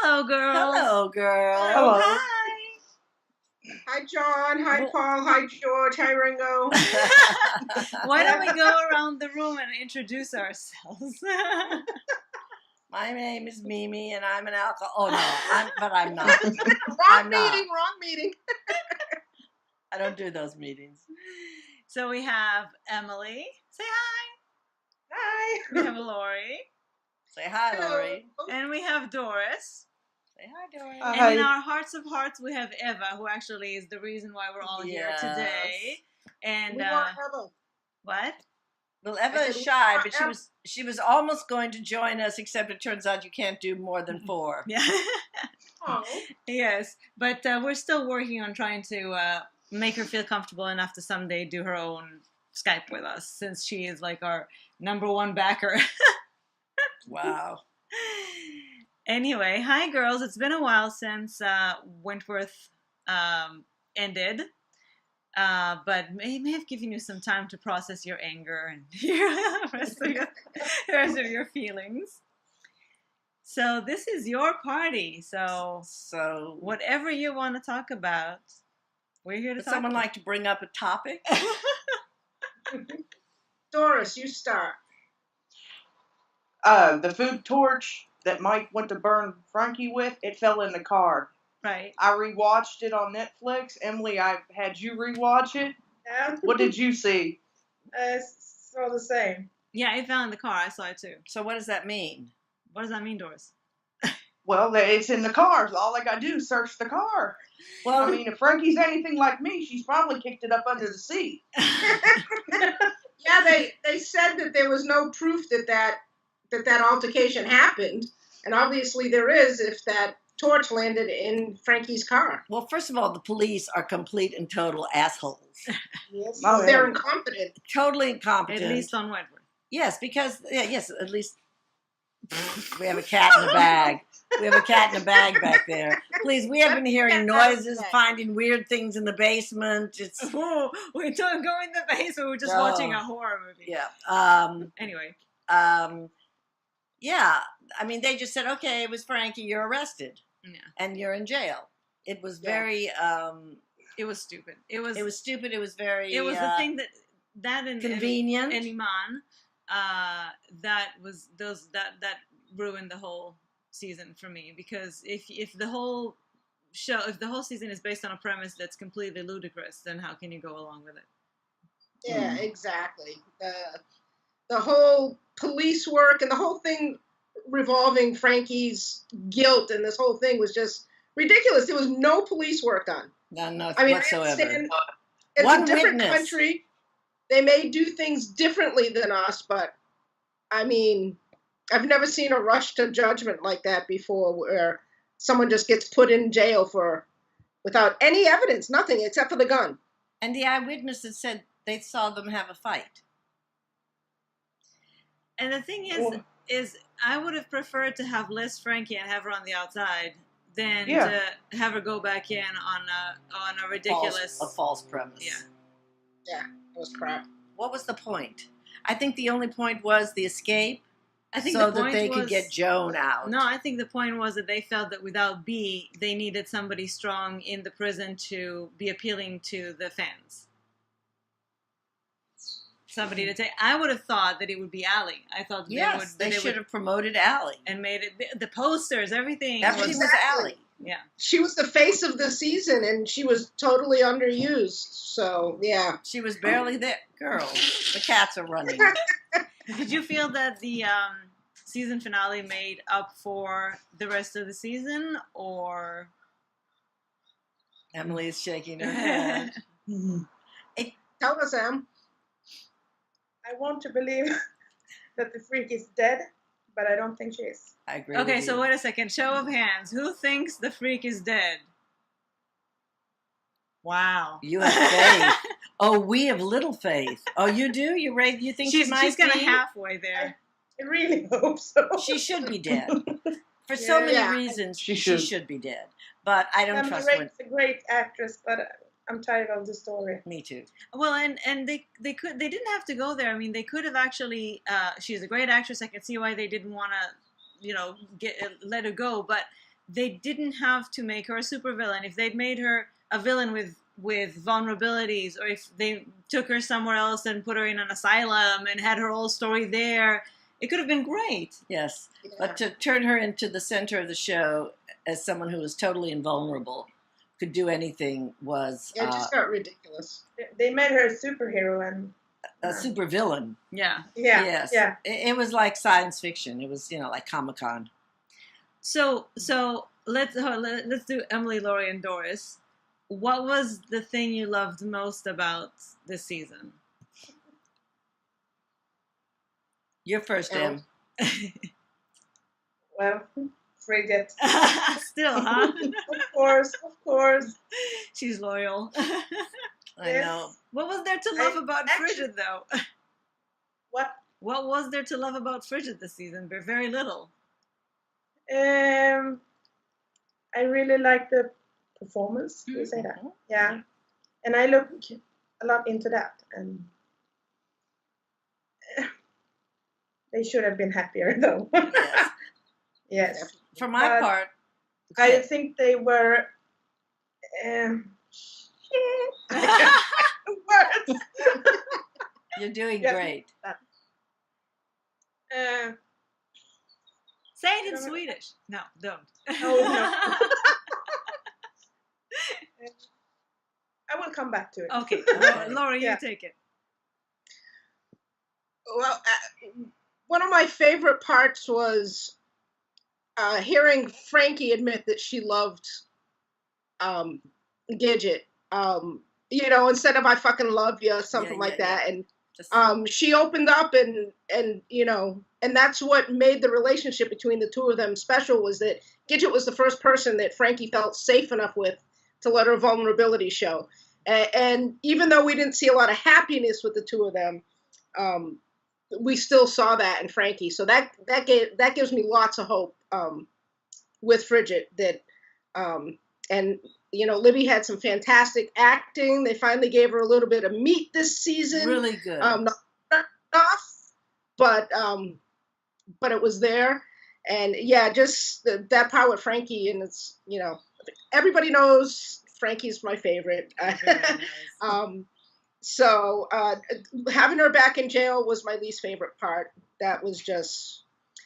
Hello, girls. Hello, girl. Hello. Hi. Hi, John. Hi, Paul. Hi, George. Hi, Ringo. Why don't we go around the room and introduce ourselves? My name is Mimi, and I'm an alcoholic. Oh, no, but I'm not. Wrong meeting. I don't do those meetings. So we have Emelie. Say hi. Hi. We have Lori. Say hi, Hello. Lori. And we have Doris. Say hi, Doris. And in our hearts of hearts, we have Eva, who actually is the reason why we're all here Yes. today. And We want Eva. what? Well, Eva is shy, but she was almost going to join us, except it turns out you can't do more than 4. Yeah. Oh. Yes, but we're still working on trying to make her feel comfortable enough to someday do her own Skype with us, since she is like our #1 backer. Wow. Anyway, hi girls. It's been a while since Wentworth ended, but may have given you some time to process your anger and the rest of your feelings. So this is your party. So whatever you want to talk about, we're here to talk. Would someone like to bring up a topic? Doris, you start. The food torch that Mike went to burn Frankie with, it fell in the car. Right. I rewatched it on Netflix. Emily, I had you rewatch it. Yeah. What did you see? It's all the same. Yeah, it fell in the car. I saw it too. So what does that mean? What does that mean, Doris? Well, it's in the car. All I gotta do is search the car. Well, I mean, if Frankie's anything like me, she's probably kicked it up under the seat. Yeah, they said that there was no proof that altercation happened, and obviously there is if that torch landed in Frankie's car. Well, first of all, the police are complete and total assholes. Yes, Oh, they're yeah. incompetent. Totally incompetent. At least on Wentworth. Yes, because at least we have a cat in a bag. We have a cat in a bag back there. Please, we have been hearing noises, finding weird things in the basement. It's we don't go in the basement. We're just watching a horror movie. Yeah. Anyway. Yeah. I mean, they just said, "Okay, it was Frankie. You're arrested, and you're in jail." It was very. It was stupid. It was stupid. It was very. It was the thing that and convenient. And Iman, that ruined the whole season for me, because if the whole season is based on a premise that's completely ludicrous, then how can you go along with it? Yeah, exactly. The whole police work and the whole thing revolving Frankie's guilt and this whole thing was just ridiculous. There was no police work done. None I whatsoever. understand it's One a different witness. country. They may do things differently than us, but I mean, I've never seen a rush to judgment like that before, where someone just gets put in jail without any evidence, nothing except for the gun. And the eyewitnesses said they saw them have a fight. And the thing is I would have preferred to have less Frankie and have her on the outside than to have her go back in on a ridiculous false premise. Yeah, it was crap. What was the point? I think the only point was the escape. I think so the point that they could get Joan out. No, I think the point was that they felt that without B, they needed somebody strong in the prison to be appealing to the fans. Somebody to take. I would have thought that it would be Allie. I thought they should have promoted Allie and made it the posters, everything. Everything was Allie. Yeah, she was the face of the season, and she was totally underused. So yeah, she was barely there. Girl, the cats are running. Did you feel that the season finale made up for the rest of the season, or? Emily is shaking her head. Tell us, Em. I want to believe that the freak is dead, but I don't think she is. I agree. Okay, so wait a second. Show of hands. Who thinks the freak is dead? Wow. You have faith. Oh, we have little faith. Oh, you do? You think she's kind of halfway there? I really hope so. She should be dead. For so many reasons, she should be dead. But I don't trust her. She's a great actress, but I'm tired of the story. Me too. Well, and they didn't have to go there. I mean, they could have actually. She's a great actress. I can see why they didn't want to, let her go. But they didn't have to make her a supervillain. If they'd made her a villain with vulnerabilities, or if they took her somewhere else and put her in an asylum and had her whole story there, it could have been great. Yes. Yeah. But to turn her into the center of the show as someone who was totally invulnerable, could do anything, was It just got ridiculous. They made her a superhero, and a supervillain. Yeah. yeah, Yes. yeah. It was like science fiction. It was, like Comic-Con. So let's do Emelie, Lori, and Doris. What was the thing you loved most about this season? You're first, Em. Well, Frigate. Still, huh? Of course. She's loyal. I know. What was there to love about Frigid, though? What? What was there to love about Frigid this season? Very little. I really like the performance. Do you say that? Yeah. And I look a lot into that, and they should have been happier, though. Yes. Yes. For my part, I think they were. Words. you're doing Yes. great. Say it in Swedish. No, don't. Oh, I will come back to it. Okay, Lori, you Yeah. take it. Well, one of my favorite parts was hearing Frankie admit that she loved Gidget. Instead of "I fucking love you," something like that, and Just, she opened up and and that's what made the relationship between the two of them special, was that Gidget was the first person that Frankie felt safe enough with to let her vulnerability show. And even though we didn't see a lot of happiness with the two of them, we still saw that in Frankie. So that gives me lots of hope with Frigid. That and Libby had some fantastic acting. They finally gave her a little bit of meat this season. really good. Not enough, but it was there. And yeah, just that part with Frankie, and it's everybody knows Frankie's my favorite. So having her back in jail was my least favorite part. That was just,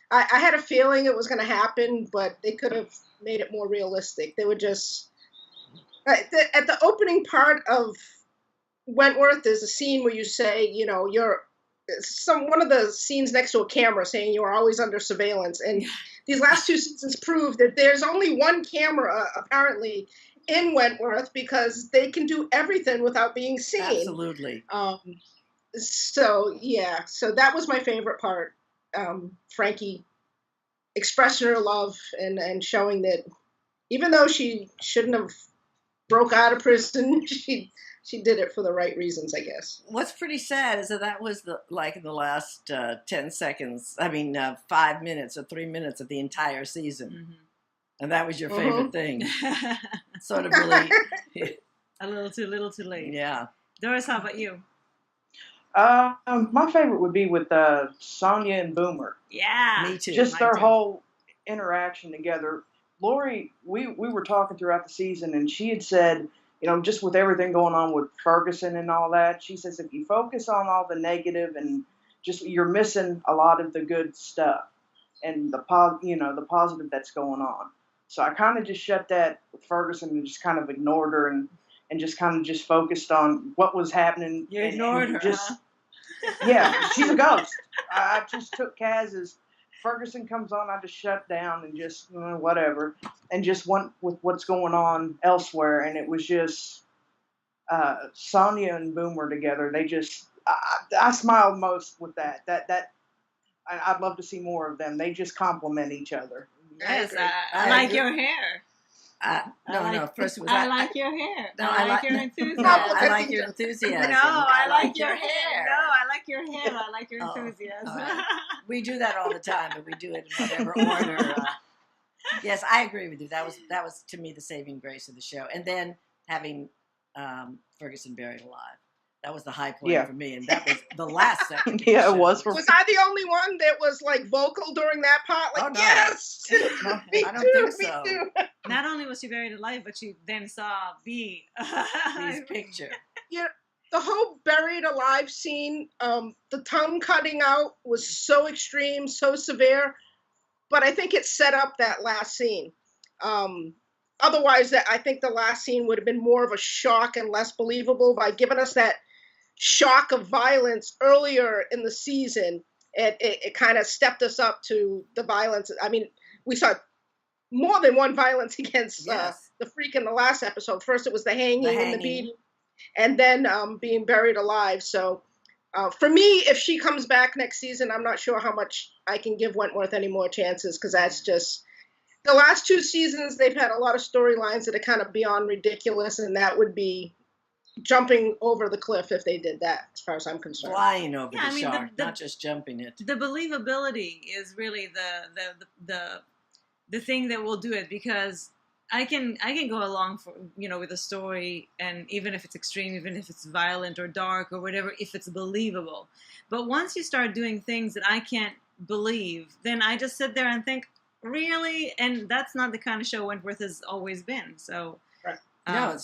I had a feeling it was going to happen, but they could have made it more realistic. They would just, at the opening part of Wentworth, there's a scene where you say, you're one of the scenes next to a camera saying you are always under surveillance. And these last two seasons prove that there's only one camera apparently in Wentworth, because they can do everything without being seen. Absolutely. So that was my favorite part. Frankie expressing her love and showing that even though she shouldn't have broke out of prison, she did it for the right reasons, I guess. What's pretty sad is that was the last 10 seconds. 5 minutes or 3 minutes of the entire season. Mm-hmm. And that was your favorite thing. Sort of really. A little too late. Yeah. Doris, how about you? My favorite would be with Sonia and Boomer. Yeah. Me too. Just their whole interaction together. Lori, we were talking throughout the season, and she had said, just with everything going on with Ferguson and all that, she says if you focus on all the negative and just you're missing a lot of the good stuff and the positive that's going on. So I kind of just shut that with Ferguson and just kind of ignored her and just kind of just focused on what was happening. You ignored her, huh? Yeah, she's a ghost. I just took Kaz as Ferguson comes on, I just shut down and just whatever, and just went with what's going on elsewhere. And it was just Sonia and Boomer together. They just, I smiled most with that. I'd love to see more of them. They just complement each other. Yes, I like your hair. First it was I like your hair. No, I like your enthusiasm. I like your enthusiasm. No, I like your hair. No, I like your hair. I like your enthusiasm. Right. We do that all the time, and we do it in whatever order. Yes, I agree with you. That was to me the saving grace of the show. And then having Ferguson buried alive. That was the high point Yeah. for me, and that was the last second. Yeah, it was for Was I the only one that was like vocal during that part? Like, Oh, no. yes! No, Me I don't too, think me so. too. Not only was she buried alive, but she then saw B. His picture. Yeah, the whole buried alive scene, the tongue cutting out was so extreme, so severe, but I think it set up that last scene. Otherwise, I think the last scene would have been more of a shock and less believable by giving us that shock of violence earlier in the season. It kind of stepped us up to the violence. I mean, we saw more than one violence against the freak in the last episode. First, it was the hanging and the beating, and then being buried alive. So for me, if she comes back next season, I'm not sure how much I can give Wentworth any more chances, because that's just the last 2 seasons. They've had a lot of storylines that are kind of beyond ridiculous, and that would be jumping over the cliff if they did that, as far as I'm concerned. Flying over the shark, not just jumping it. The believability is really the thing that will do it, because I can go along for, with a story, and even if it's extreme, even if it's violent or dark or whatever, if it's believable. But once you start doing things that I can't believe, then I just sit there and think, really? And that's not the kind of show Wentworth has always been. So right. No,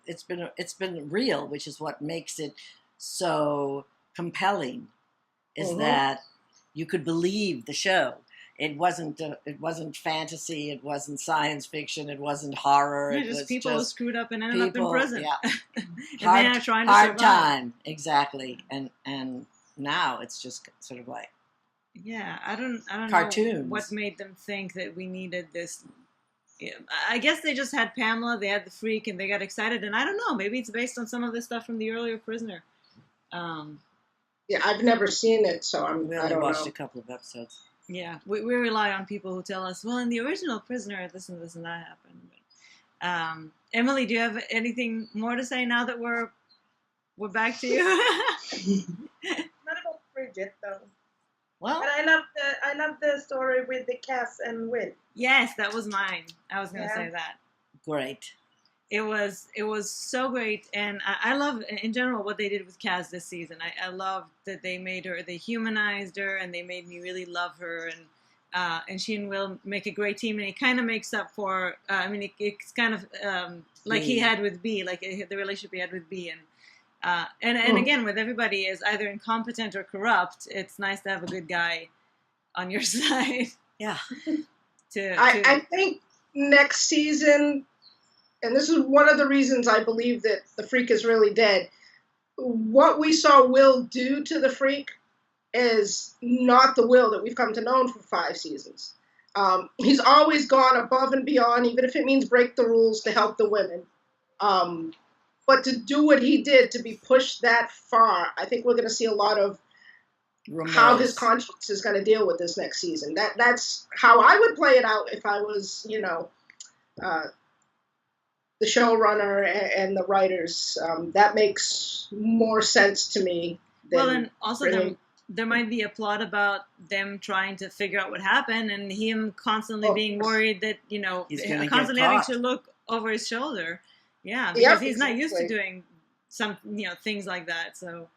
it's been real, which is what makes it so compelling. Is that you could believe the show. It wasn't fantasy. It wasn't science fiction. It wasn't horror. It was people who screwed up and ended up in prison. Yeah. And they're trying to hard survive. time, exactly. And now it's just sort of like I don't cartoons. know what made them think that we needed this. I guess they just had Pamela, they had the freak, and they got excited. And I don't know, maybe it's based on some of the stuff from the earlier Prisoner. Yeah, I've never seen it, so I only don't watched know. a couple of episodes. Yeah, we rely on people who tell us, well, in the original Prisoner, this and that happened. But, Emelie, do you have anything more to say now that we're back to you? Not about Bridget though. Well, but I love the story with the Cass and Will. Yes, that was mine. I was going to say that. Great. It was so great, and I love in general what they did with Cass this season. I loved that they humanized her, and they made me really love her, and she and Will make a great team, and it kind of makes up for. It's kind of like he had with B, like the relationship he had with B, and again with everybody is either incompetent or corrupt. It's nice to have a good guy on your side. Yeah. I think next season. And this is one of the reasons I believe that the freak is really dead. What we saw Will do to the freak is not the Will that we've come to know for 5 seasons. He's always gone above and beyond, even if it means break the rules to help the women. But to do what he did, to be pushed that far, I think we're going to see a lot of how his conscience is going to deal with this next season. That's how I would play it out if I was, the showrunner and the writers. That makes more sense to me. Well, and also there might be a plot about them trying to figure out what happened, and him constantly being worried that he's constantly having to look over his shoulder. Yeah, because he's not used to doing some things like that. So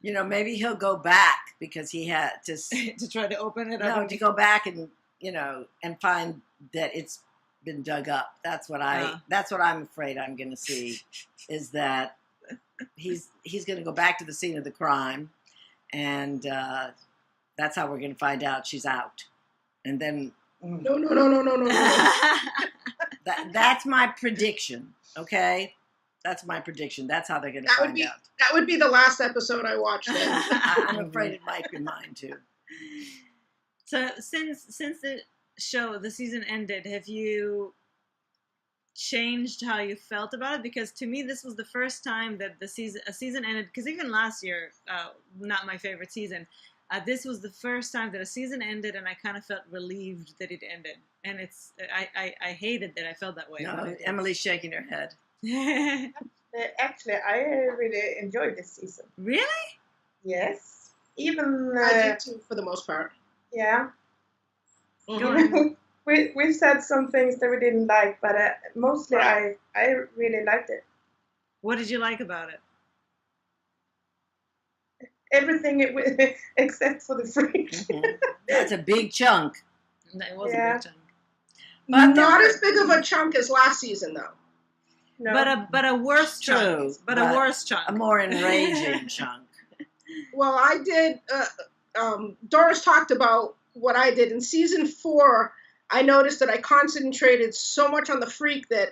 maybe he'll go back because he had to to try to open it up. No, to go back and and find that it's been dug up. That's what I'm afraid I'm going to see, is that he's going to go back to the scene of the crime, and that's how we're going to find out she's out. And then no. That's my prediction. Okay, that's my prediction. That's how they're going to find out. That would be the last episode I watched. I'm afraid it might be mine too. So since the season ended, have you changed how you felt about it? Because to me, this was the first time that a season ended. Because even last year, not my favorite season, this was the first time that a season ended, and I kind of felt relieved that it ended. And I hated that I felt that way. No, Emelie's shaking her head. Actually, I really enjoyed this season. Really? Yes. Even I did too, for the most part. Yeah. Mm-hmm. we said some things that we didn't like, but mostly I really liked it. What did you like about it? everything except for the freak. That's a big chunk. That was a Yeah. big chunk. But Not as big of a chunk as last season, though. No. But a worse True, chunk. But a but worse chunk. a more enraging chunk. Well, I did. Doris talked about what I did in season 4. I noticed that I concentrated so much on the freak that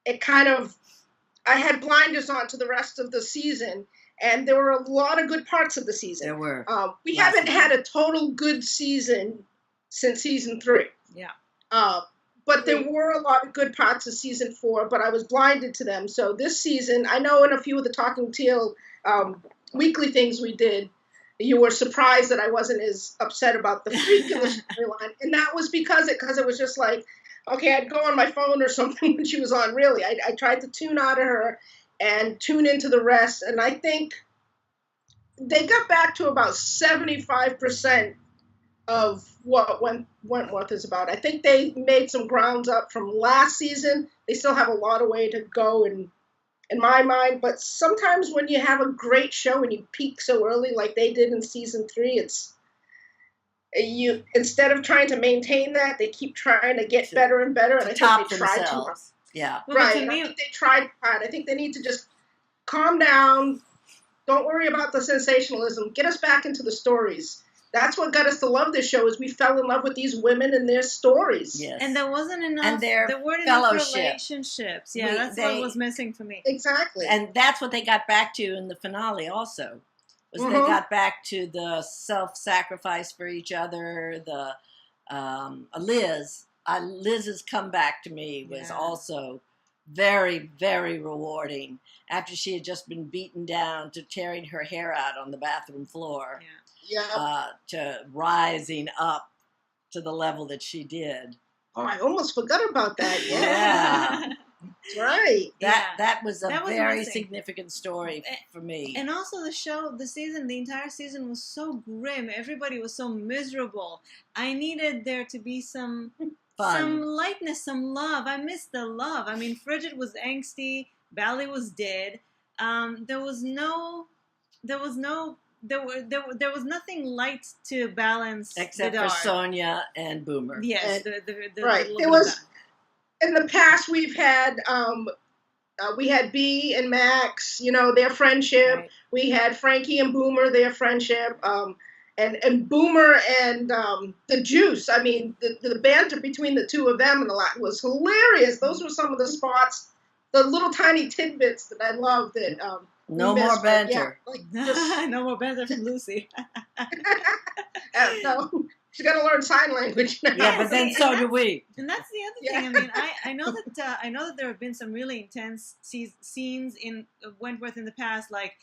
it kind of, I had blinders on to the rest of the season, and there were a lot of good parts of the season. There were. We Lots haven't of had a total good season since season 3. Yeah. But there were a lot of good parts of season 4, but I was blinded to them. So this season, I know in a few of the Talking Teal weekly things we did, you were surprised that I wasn't as upset about the freak in the storyline. And that was because it was just like, okay, I'd go on my phone or something when she was on, really. I tried to tune out of her and tune into the rest. And I think they got back to about 75% of what Wentworth is about. I think they made some grounds up from last season. They still have a lot of way to go in my mind, but sometimes when you have a great show and you peak so early like they did in season 3, it's you, instead of trying to maintain that, they keep trying to get better and better, and I think they tried too hard. Yeah. Right, and I think they tried hard. I think they need to just calm down. Don't worry about the sensationalism. Get us back into the stories. That's what got us to love this show, is we fell in love with these women and their stories. Yes. And there wasn't enough. And their there weren't enough fellowship. relationships. Yeah, that's what was missing for me. Exactly. And that's what they got back to in the finale also. Was they got back to the self-sacrifice for each other. The Liz's comeback to me was also very, very rewarding. After she had just been beaten down to tearing her hair out on the bathroom floor. To rising up to the level that she did. Oh, I almost forgot about that. Yeah. That's right. That was a very missing. significant story for me. And also the entire season was so grim. Everybody was so miserable. I needed there to be some Fun. Some lightness, some love. I missed the love. I mean, Frigid was angsty. Bally was dead. There was nothing light to balance except for Sonia and Boomer. Yes, right. There was in the past we've had we had B and Max, their friendship. Right. We had Frankie and Boomer, their friendship. And Boomer and the Juice. I mean, the banter between the two of them and a lot was hilarious. Those were some of the spots, the little tiny tidbits that I loved. That no more banter. No more banter from Lucy. No, she's got to learn sign language now. Yeah, but then so do we. And that's the other thing. I mean, I know that there have been some really intense scenes in Wentworth in the past, like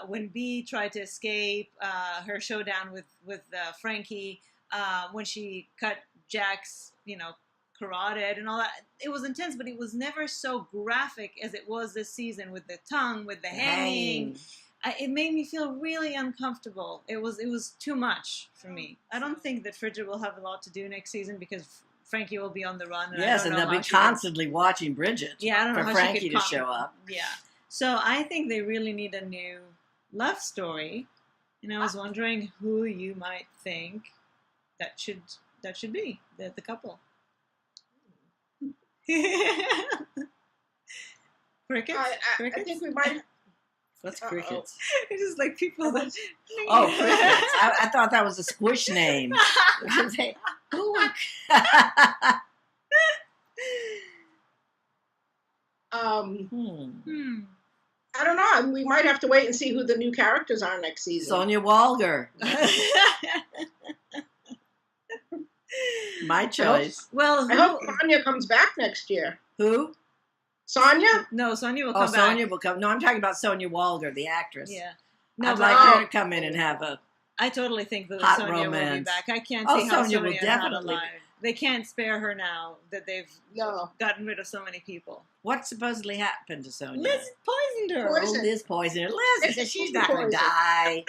when Bea tried to escape her showdown with Frankie, when she cut Jack's carotid and all that. It was intense, but it was never so graphic as it was this season, with the tongue, with the hanging. It made me feel really uncomfortable. It was too much for me. I don't think that Frigid will have a lot to do next season because Frankie will be on the run. And they'll be constantly watching Bridget. Yeah, I don't know for how Frankie she could to show up. Yeah, so I think they really need a new love story, and I was wondering who you might think that should be the couple. Crickets? I think we might. What's crickets? It's just like people that. Oh, crickets! I thought that was a squish name. I don't know. We might have to wait and see who the new characters are next season. Sonia Walger. My choice. I hope Sonia comes back next year. Who? Sonia? No, Sonia will come back. Sonia will come. No, I'm talking about Sonia Walger, the actress. Yeah. No, I'd like her to come in and have a I totally think that hot Sonia romance. will be back. I can't see how Sonia Sonia will is definitely not alive. They can't spare her now that they've gotten rid of so many people. What supposedly happened to Sonia? Liz poisoned her. Liz poisoned her. Liz said she's not going to die.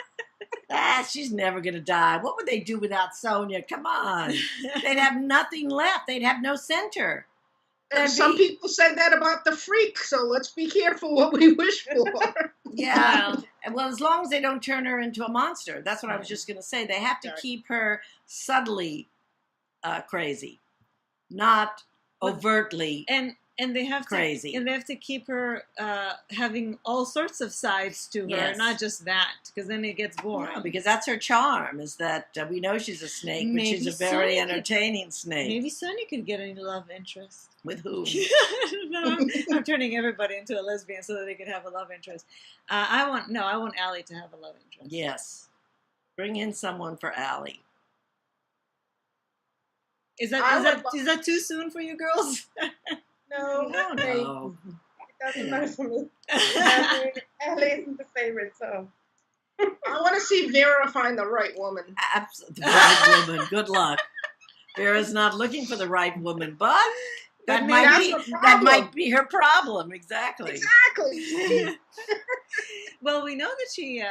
She's never going to die. What would they do without Sonia? Come on. They'd have nothing left. They'd have no center. And some people say that about the freak, so let's be careful what we wish for. Yeah. Well, as long as they don't turn her into a monster. That's what I was just going to say. They have to keep her subtly crazy, not overtly and they have crazy. And they have to keep her having all sorts of sides to her, Yes. not just that, because then it gets boring. No, because that's her charm, is that we know she's a snake, but Maybe she's a very Sonny entertaining snake. Maybe Sonny could get a love interest. With whom? No, I'm turning everybody into a lesbian so that they could have a love interest. I want Allie to have a love interest. Yes. Bring in someone for Allie. Is that too soon for you girls? No. No. It doesn't matter for me. Ellie isn't the favorite, so. I want to see Vera find the right woman. Absolutely. The right woman. Good luck. Vera's not looking for the right woman, but that might be her problem. Exactly. Exactly. Well, we know that she,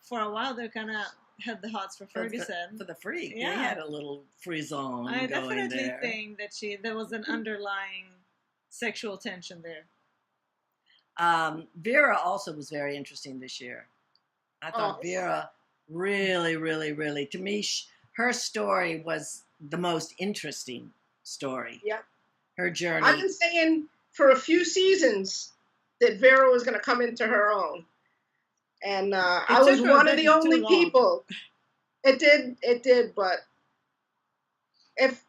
for a while, they kind of had the hots for Ferguson. For the freak. Yeah. They had a little frisson I going definitely there. think that there was an underlying sexual tension there. Vera also was very interesting this year. I thought Vera really, really, really, to me, her story was the most interesting story. Yeah. Her journey. I've been saying for a few seasons that Vera was going to come into her own. And I was one of the only people. It did, but if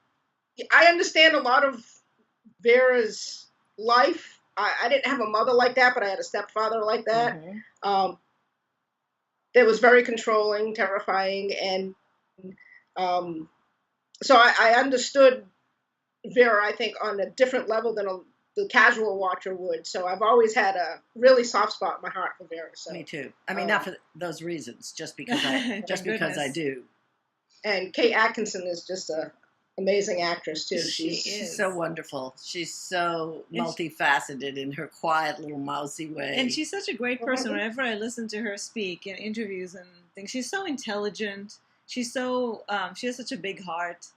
I understand a lot of Vera's life, I didn't have a mother like that, but I had a stepfather like that. Mm-hmm. That was very controlling, terrifying, and so I understood Vera, I think, on a different level than the casual watcher would. So I've always had a really soft spot in my heart for Vera. So. Me too. I mean, not for those reasons, just because I do. And Kate Atkinson is just an amazing actress too. She's so wonderful. She's so multifaceted in her quiet little mousy way. And she's such a great person. Whenever I listen to her speak in interviews and things, she's so intelligent. She's so she has such a big heart.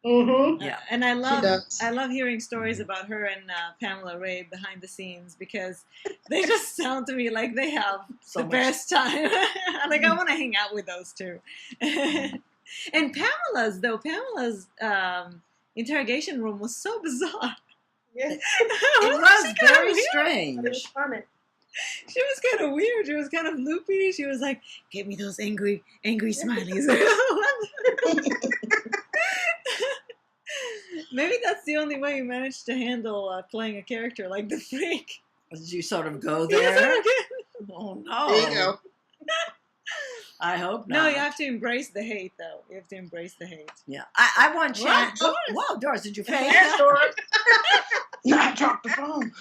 Mm-hmm. Yeah, and I love hearing stories about her and Pamela Ray behind the scenes, because they just sound to me like they have the best time. Like, I want to hang out with those two. And Pamela's interrogation room was so bizarre. Yes. It was very strange. But it was funny. She was kind of weird. She was kind of loopy. She was like, "Give me those angry smileys." Maybe that's the only way you managed to handle playing a character like the freak. Did you sort of go there? Yes, oh no! There you go. I hope not. No, you have to embrace the hate, though. You have to embrace the hate. Yeah, I want Chan. Doris? Whoa, Doris, did you faint? Yes, Doris. I dropped the phone.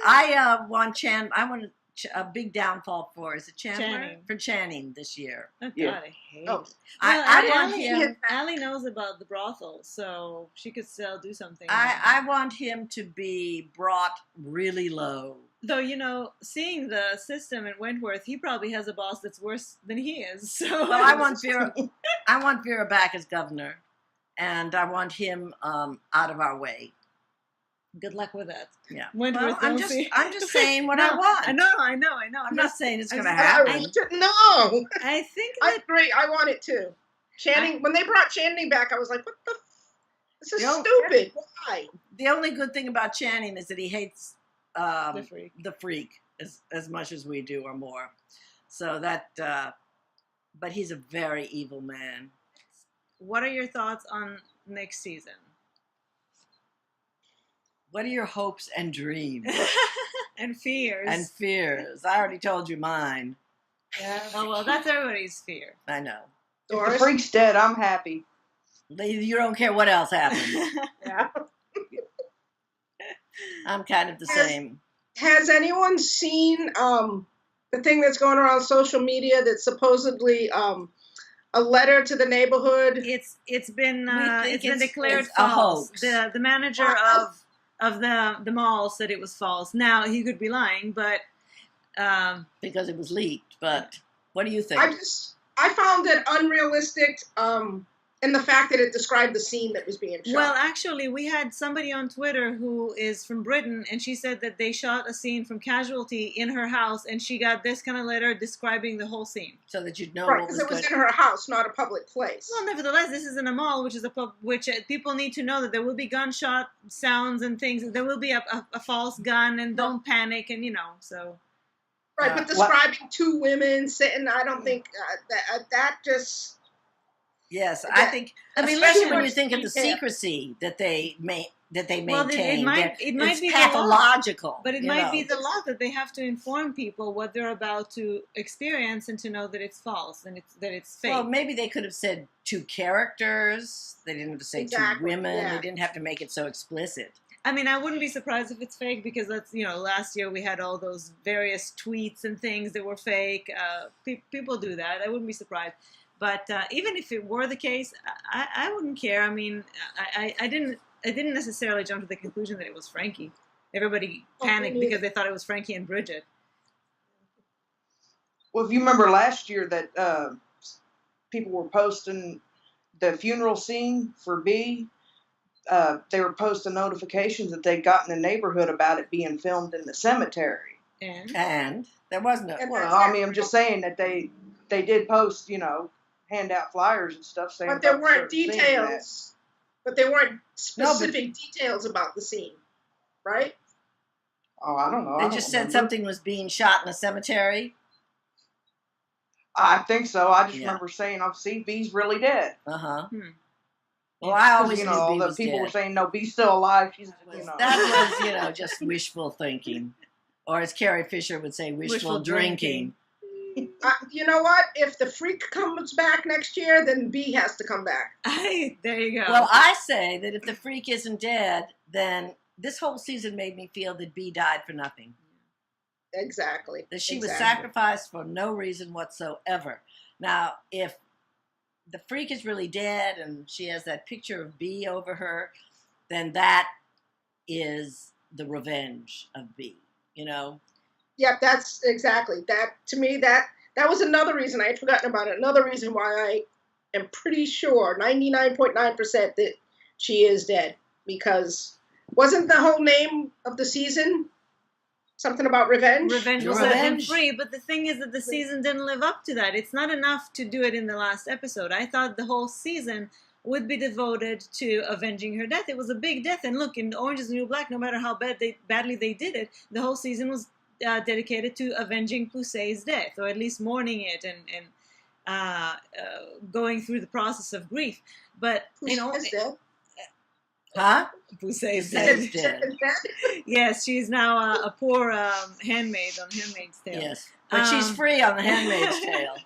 I want Chan. I want a big downfall for Chandler? Channing. For Channing this year. Oh, God, Yeah. I hate Oh. it. I Well, want him. Allie knows about the brothel, so she could still do something. I want him to be brought really low. Though, you know, seeing the system in Wentworth, he probably has a boss that's worse than he is. So Well, I want Vera back as governor, and I want him out of our way. good luck with that. Yeah. Wentworth, Well, I'm just saying what I want. I know. I'm not saying it's going to I- happen. No, I think I that agree. I want it too. Channing, when they brought Channing back, I was like, "What the? This is No. stupid. Why?" The only good thing about Channing is that he hates the freak. the freak as much as we do or more. So that, but he's a very evil man. What are your thoughts on next season? What are your hopes and dreams And fears. and fears? I already told you mine. Yeah. Oh, well, that's everybody's fear. I know. If the Doris? freak's dead, I'm happy. You don't care what else happens. Yeah. I'm kind of the same. Has anyone seen the thing that's going around social media that's supposedly a letter to the neighborhood? It's been think been it's declared a false. hoax. The manager of the mall said it was false. Now he could be lying, but Because it was leaked. But what do you think? I found it unrealistic. And the fact that it described the scene that was being shot. Well, actually, we had somebody on Twitter who is from Britain, and she said that they shot a scene from Casualty in her house, and she got this kind of letter describing the whole scene. So that you'd know right, what was because it was good. in her house, not a public place. Well, nevertheless, this is in a mall, which is which people need to know that there will be gunshot sounds and things. There will be a false gun, and don't panic, and so. Right, but describing two women sitting, I don't think that just. Yes, I think, especially when you think of the secrecy that they maintain, well, it might be pathological. But it might be the law that they have to inform people what they're about to experience and to know that it's false and that it's fake. Well, maybe they could have said two characters. They didn't have to say two women. Yeah. They didn't have to make it so explicit. I mean, I wouldn't be surprised if it's fake because that's last year we had all those various tweets and things that were fake. People do that. I wouldn't be surprised. But even if it were the case, I wouldn't care. I mean, I didn't necessarily jump to the conclusion that it was Frankie. Everybody panicked because they thought it was Frankie and Bridget. Well, if you remember last year that people were posting the funeral scene for B, they were posting notifications that they'd gotten in the neighborhood about it being filmed in the cemetery. And there was no. Well, I mean, I'm just saying that they did post, hand out flyers and stuff saying. But there weren't details. But there weren't specific details about the scene, right? Oh, I don't know. They just said something was being shot in a cemetery. I think so. I just remember saying, "See, B's really dead." Well, I always knew all B the was people dead. were saying, "No, B's still alive." She's, That was, just wishful thinking, or as Carrie Fisher would say, wishful drinking. You know what? If the Freak comes back next year, then B has to come back. There you go. Well, I say that if the Freak isn't dead, then this whole season made me feel that B died for nothing. Exactly. That she was sacrificed for no reason whatsoever. Now, if the Freak is really dead and she has that picture of B over her, then that is the revenge of B, Yep, that's exactly that. To me, that was another reason I had forgotten about it. Another reason why I am pretty sure, 99.9%, that she is dead. Because wasn't the whole name of the season something about revenge? Revenge was set him free, but the thing is that the season didn't live up to that. It's not enough to do it in the last episode. I thought the whole season would be devoted to avenging her death. It was a big death, and look, in Orange is the New Black, no matter how badly they did it, the whole season was dedicated to avenging Pusey's death, or at least mourning it and going through the process of grief. But Pusey's dead. Huh? Pusey's dead. Yes, she's now a poor handmaid on Handmaid's Tale. Yes, but she's free on the Handmaid's Tale.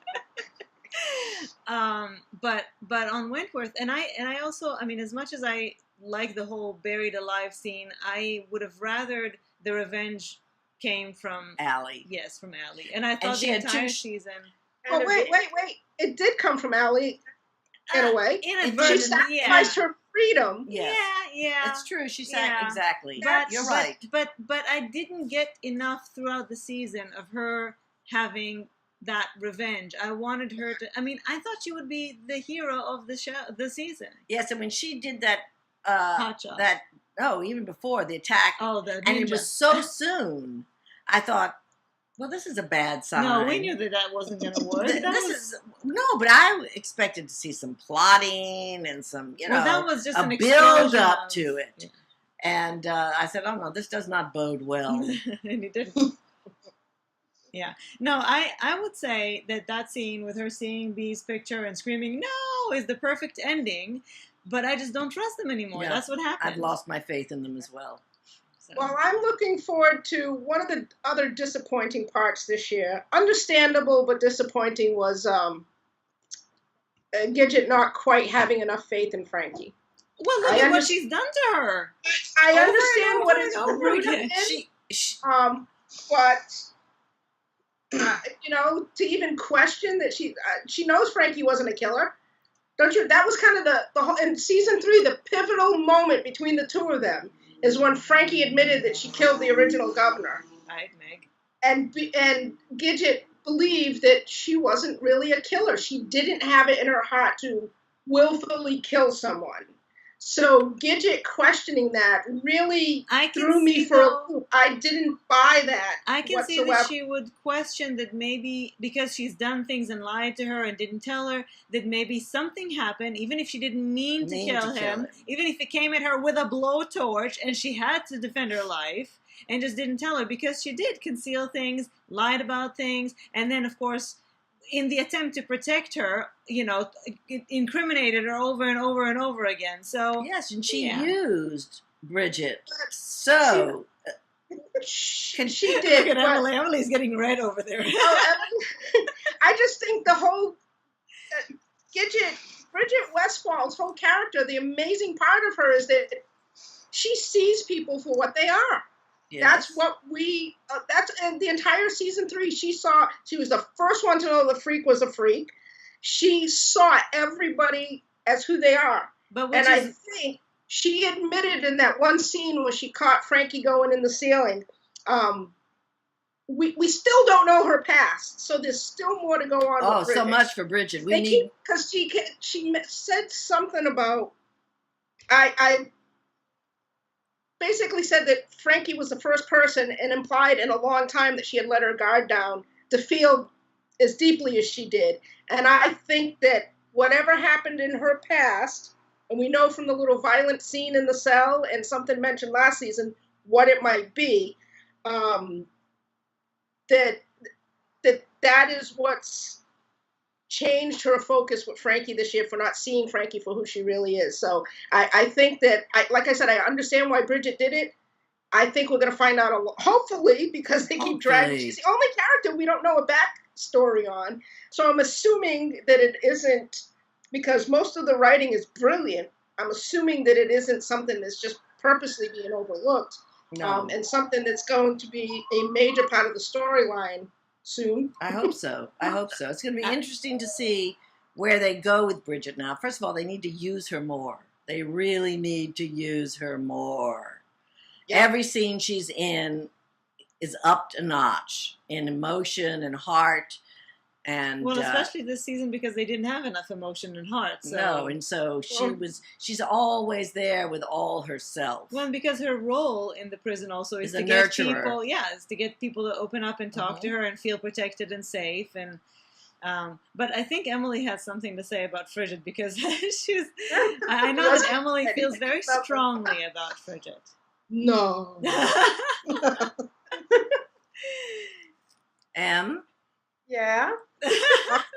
But on Wentworth, and I also, I mean, as much as I like the whole buried alive scene, I would have rathered the revenge came from Allie. Yes, from Allie. And I thought the entire season. Oh, wait. It did come from Allie in a way. She sacrificed her freedom. Yes. Yeah. It's true. She said exactly. But you're right. But I didn't get enough throughout the season of her having that revenge. I wanted her to. I mean, I thought she would be the hero of the show, the season. Yes, and when she did that, even before the attack, and it was so soon, I thought, well, this is a bad sign. No, we knew that wasn't going to work. But I expected to see some plotting and some, that was just a build up to it. Yeah. And I said, oh no, this does not bode well. And it didn't. Yeah. No, I would say that scene with her seeing B's picture and screaming, no, is the perfect ending. But I just don't trust them anymore. Yeah. That's what happened. I've lost my faith in them as well. So. Well, I'm looking forward to one of the other disappointing parts this year. Understandable, but disappointing was Gidget not quite having enough faith in Frankie. Well, look at what she's done to her. I understand what it's rooted in. But to even question that she knows Frankie wasn't a killer. Don't you? That was kind of the whole in season 3. The pivotal moment between the two of them is when Frankie admitted that she killed the original governor. Right, Meg. And Gidget believed that she wasn't really a killer. She didn't have it in her heart to willfully kill someone. So Gidget questioning that really threw me for a loop. I didn't buy that I can whatsoever. see that she would question that maybe because she's done things and lied to her and didn't tell her, that maybe something happened, even if she didn't mean to kill him, even if it came at her with a blowtorch and she had to defend her life and just didn't tell her because she did conceal things, lied about things, and then, of course, in the attempt to protect her, incriminated her over and over and over again. So yes, and she used Bridget. So she did. Look at Emelie. Emelie's getting red over there. I just think the whole Bridget Westfall's whole character, the amazing part of her is that she sees people for what they are. Yes. That's what that's in the entire season 3. She was the first one to know the freak was a freak. She saw everybody as who they are. I think she admitted in that one scene where she caught Frankie going in the ceiling, we still don't know her past. So there's still more to go on with Bridget. So much for Bridget. Because she said something about, I basically said that Frankie was the first person and implied in a long time that she had let her guard down to feel as deeply as she did. And I think that whatever happened in her past, and we know from the little violent scene in the cell and something mentioned last season what it might be, that is what's changed her focus with Frankie this year, for not seeing Frankie for who she really is. So I think that, like I said, I understand why Bridget did it. I think we're going to find out, hopefully, because they keep dragging. She's the only character we don't know a backstory on. So I'm assuming that it isn't, because most of the writing is brilliant, I'm assuming that it isn't something that's just purposely being overlooked. No. And something that's going to be a major part of the storyline soon. I hope so. It's going to be interesting to see where they go with Bridget now. First of all, they need to use her more. They really need to use her more. Yeah. Every scene she's in is upped a notch in emotion and heart. And especially this season, because they didn't have enough emotion and heart. So. No, and so she's always there with all herself. Well, because her role in the prison also is to get people, is to get people to open up and talk to her and feel protected and safe. And but I think Emelie has something to say about Frigid, because I know that Emelie feels very strongly about Frigid. No. Em? Yeah? Do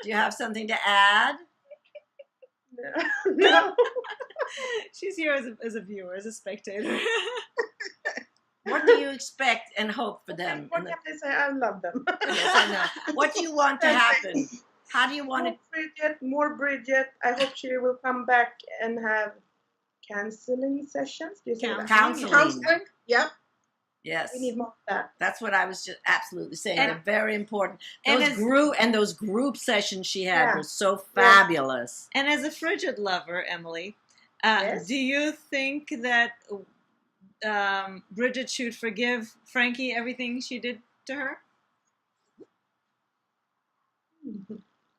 you have something to add? No. She's here as a viewer, as a spectator. What do you expect and hope for them? What can I say? I love them. Yes, I know. What do you want to happen? How do you want more Bridget. I hope she will come back and have counseling sessions. Do you say that? Counseling. Yep. Yes. We need more of that. That's what I was just absolutely saying. They're very important. Those group sessions she had were so fabulous. And as a Frigid lover, Emelie, do you think that Bridget should forgive Frankie everything she did to her?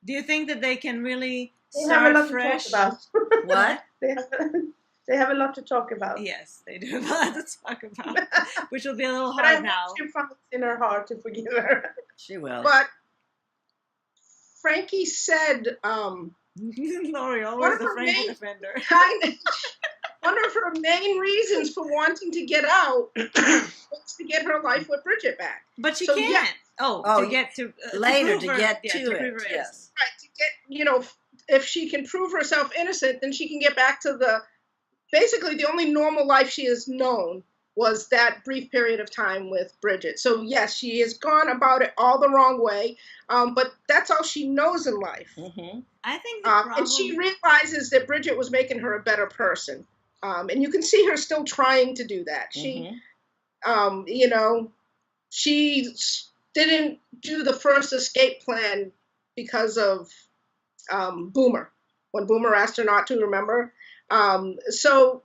Do you think that they can really start fresh? To talk about. What? They have a lot to talk about. Yes, they do have a lot to talk about, which will be a little hard now. She finds in her heart to forgive her. She will. But Frankie said, Lori, always the Frankie defender. One of her main reasons for wanting to get out was to get her life with Bridget back. But she can't. Yeah. To get to later to get to it. Yes. Right, to get, if she can prove herself innocent, then she can get back to basically the only normal life she has known was that brief period of time with Bridget. So yes, she has gone about it all the wrong way, but that's all she knows in life. Mm-hmm. I think the problem... And she realizes that Bridget was making her a better person. And you can see her still trying to do that. She, she didn't do the first escape plan because of Boomer, when Boomer asked her not to, remember? So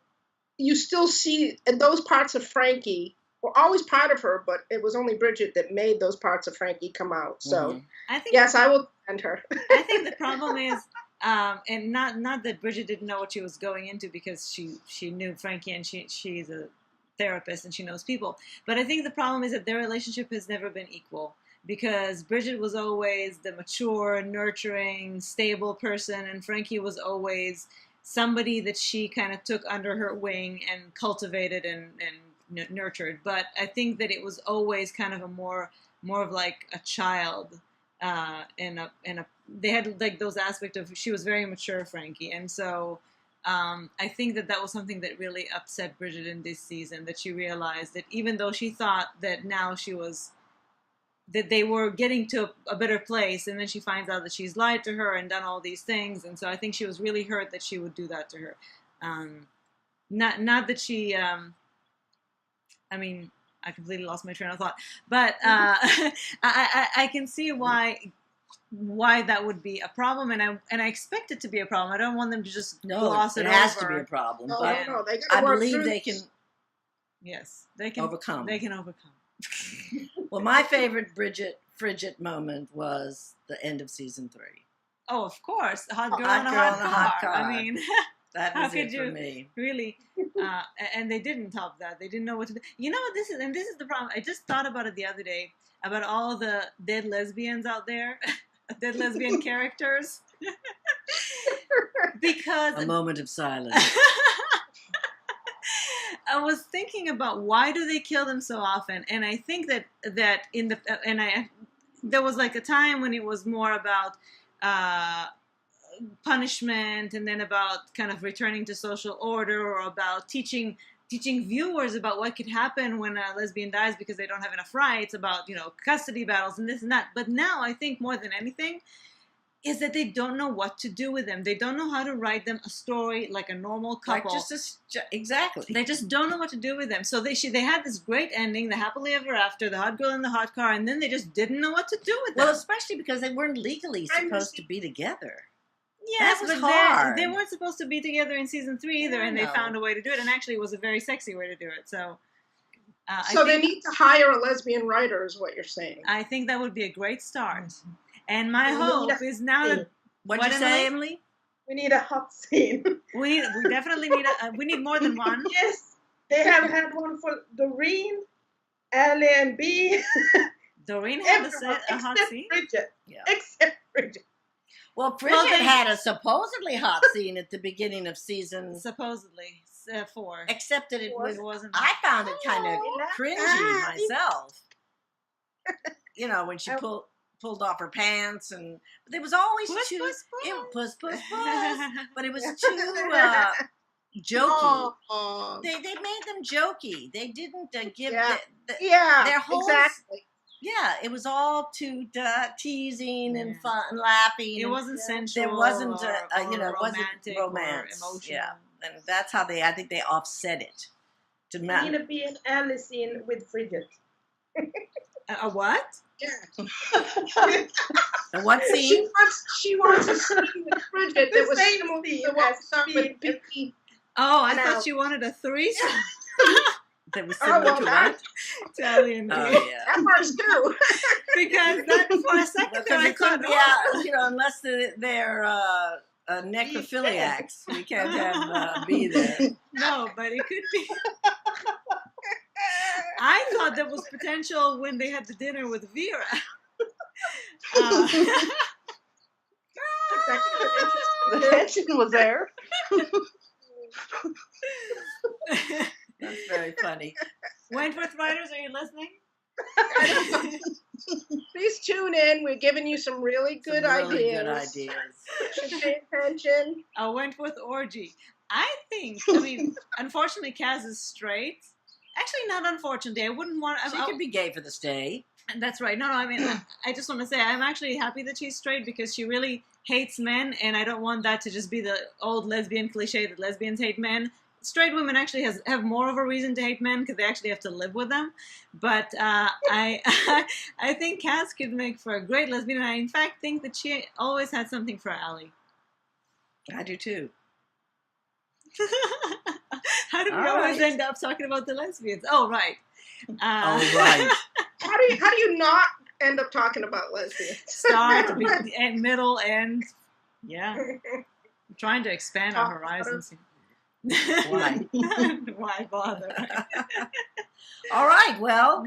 you still see those parts of Frankie were always part of her, but it was only Bridget that made those parts of Frankie come out. So I think, yes, I will defend her. I think the problem is And not that Bridget didn't know what she was going into, because she knew Frankie, and she's a therapist and she knows people. But I think the problem is that their relationship has never been equal, because Bridget was always the mature, nurturing, stable person, and Frankie was always somebody that she kind of took under her wing and cultivated and nurtured. But I think that it was always kind of a more of like a child, and they had like those aspects of, she was very mature, Frankie, and so I think that was something that really upset Bridget in this season, that she realized that even though she thought that now that they were getting to a better place, and then she finds out that she's lied to her and done all these things, and so I think she was really hurt that she would do that to her. Not that she, I mean, I completely lost my train of thought, but I can see why that would be a problem, and I expect it to be a problem. I don't want them to just gloss it over. It has to be a problem. No, but no, they I gotta work believe through they can. this. Yes, they can overcome. They can overcome. Well, my favorite Frigid moment was the end of season 3. Oh, of course, hot girl Hot in a girl in a hot hot car. car. I mean, That how was could it you for me. really? And they didn't top that. They didn't know what to do. You know what this is, and this is the problem. I just thought about it the other day, about all the dead lesbians out there, dead lesbian characters, because A moment of silence. I was thinking about why do they kill them so often, and I think that in the there was like a time when it was more about punishment, and then about kind of returning to social order, or about teaching viewers about what could happen when a lesbian dies because they don't have enough rights, about custody battles and this and that. But now I think more than anything is that they don't know what to do with them. They don't know how to write them a story like a normal couple. Exactly. They just don't know what to do with them. So they had this great ending, the happily ever after, the hot girl in the hot car, and then they just didn't know what to do with them. Well, especially because they weren't legally supposed to be together. Yes, that was but hard. They weren't supposed to be together in season 3 either, and they found a way to do it, and actually it was a very sexy way to do it. So, they need to hire a lesbian writer, is what you're saying. I think that would be a great start. And my hope is now that... What'd you say, Emily? We need a hot scene. We definitely need we need more than one. Yes, they have had one for Doreen, Allie, and B. Doreen had a hot scene? Bridget. Yeah. Except Bridget. Well, Bridget had a supposedly hot scene at the beginning of season... Supposedly. 4. Except that it wasn't. I found it kind of cringy myself. When she pulled off her pants, and there was always puss. But it was too jokey. They made them jokey. They didn't give their whole... Exactly. Yeah, it was all too teasing and fun and laughing. It wasn't sensual. There wasn't, romantic, romance. Or emotional. Yeah, and that's how I think they offset it. We need to be an Allie scene with Bridget. A what? Yeah. And what scene? She wants a scene with Bridget that was similar to what was done with Vicky. Oh, I thought she wanted a threesome. That was similar to what? Italian. Oh, yeah. That works too. Because that for a second there I thought, unless they're necrophiliacs, we can't have be there. No, but it could be. I thought there was potential when they had the dinner with Vera. The tension was there. That's very funny. Wentworth writers, are you listening? Please tune in. We're giving you some really good ideas. Should pay attention. A Wentworth orgy. I mean, unfortunately, Kaz is straight. Actually, not unfortunately. I wouldn't want... She could be gay for the stay. That's right. No, I mean, I just want to say I'm actually happy that she's straight, because she really hates men, and I don't want that to just be the old lesbian cliche that lesbians hate men. Straight women actually have more of a reason to hate men, because they actually have to live with them. But I think Cass could make for a great lesbian, and I in fact think that she always had something for Allie. I do too. How did we always end up talking about the lesbians? Oh, right. How do you not end up talking about lesbians? Start, and middle, and Yeah. I'm trying to expand our horizons. Why? Why bother? All right. Well,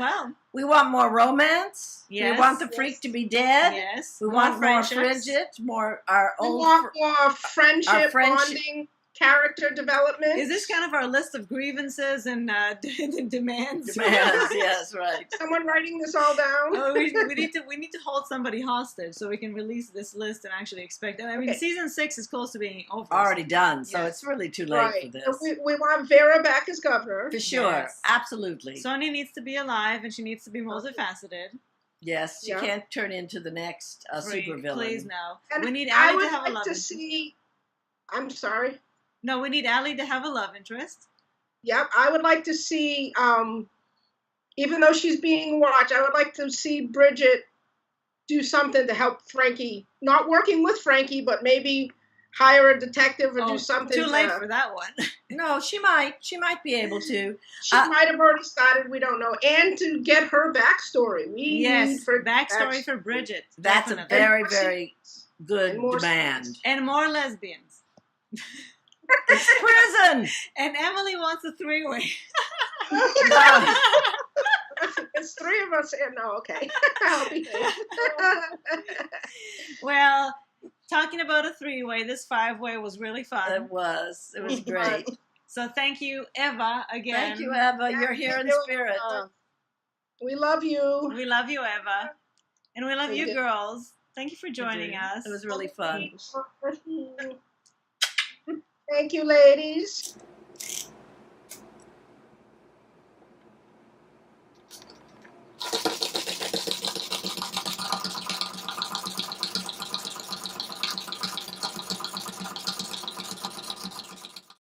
we want more romance. Yes. We want the freak to be dead. Yes. We want more Bridget, more our We old. want more friendship, bonding, character development. Is this kind of our list of grievances and demands? Demands, yes, right. Someone writing this all down? Oh, we need to hold somebody hostage so we can release this list and actually expect. I mean, season 6 is close to being over. Already done, so it's really too late for this. So we want Vera back as governor. For sure, yes. Absolutely. Sonia needs to be alive, and she needs to be multifaceted. Yes, she can't turn into the next supervillain. Please, no. And we need Allie to have a love interest. See, I'm sorry. No, we need Allie to have a love interest. Yep, I would like to see, even though she's being watched, I would like to see Bridget do something to help Frankie. Not working with Frankie, but maybe hire a detective or do something. Too late for that one. No, she might. She might be able to. She might have already started. We don't know. And to get her backstory. We need backstory for Bridget. That's a very, very good demand. And more lesbians. It's prison. And Emelie wants a 3-way. It's 3 of us. No, okay. I'll behave. Well, talking about a 3-way, this 5-way was really fun. It was great. So thank you, Eva, again. Thank you, Eva. You're here in spirit. We love you. We love you, Eva. And we love you, girls. Thank you for joining us. It was really fun. Thank you, ladies.